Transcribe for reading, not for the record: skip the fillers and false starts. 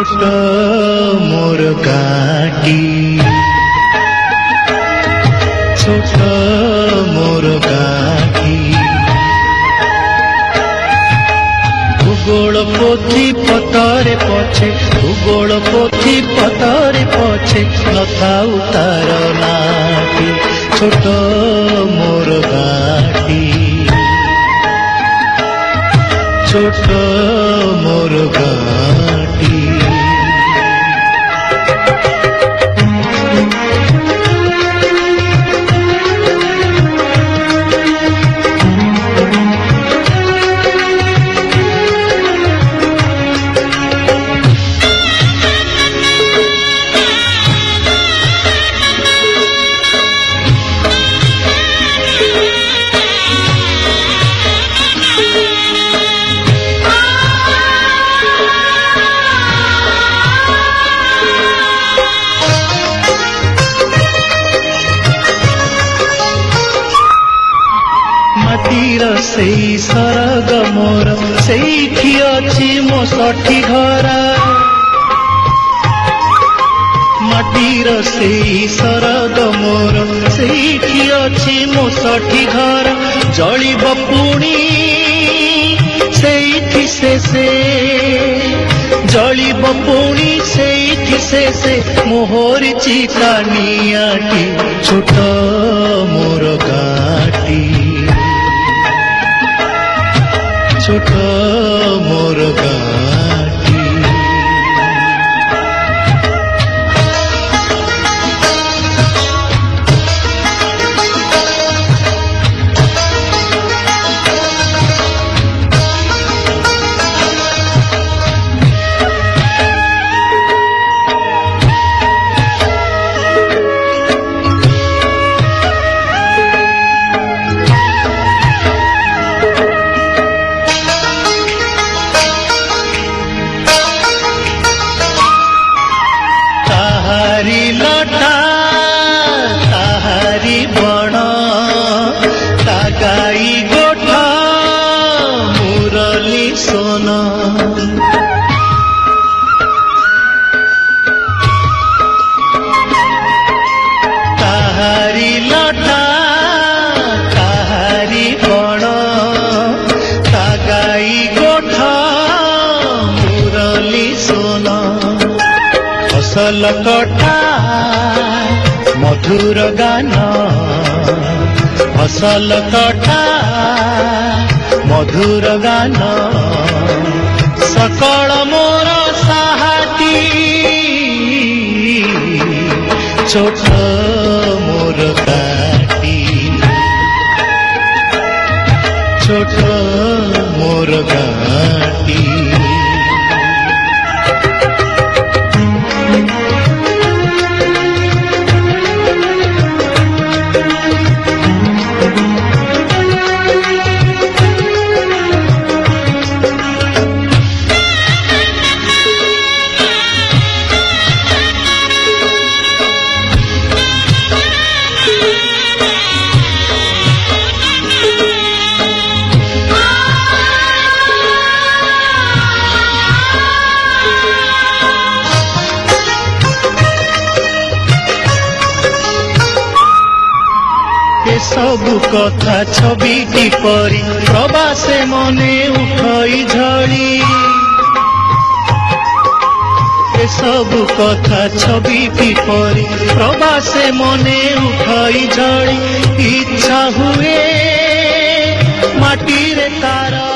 ছোট মোর গাটি ছোট মোর গাটি ভূগোল পোথি পতরে পছে ভূগোল পোথি পতরে পছে নথাউ তার নাটি ছোট মোর গাটি ছোট মোর গাটি सेई सरग मोर सेठी अछि मो सठी घर माटीर सेई सरग मोर सेठी अछि मो सठी घर जलिब पुणी सेठी शेषे जलिब पुणी सेठी शेषे मोहर चिता नियाटी छोट मोर गाटी ছোট মোর গাটি लटा ताहारी बण ता गाई गोठा मुरली सोन ताहारी लटा ताहारी बण ता गाई गोठा मुरली सोन फसल कटा मधुर गान फसल कटा मधुर गान सकल मोर साहाती छोट मोर गाटी छोट मोर गाटी सबु कथा छविटी परी प्रवासे मने उठई झड़ी सबु कथा छविटी परी प्रवासे मने उठई झड़ी इच्छा हुए माटी रे तारा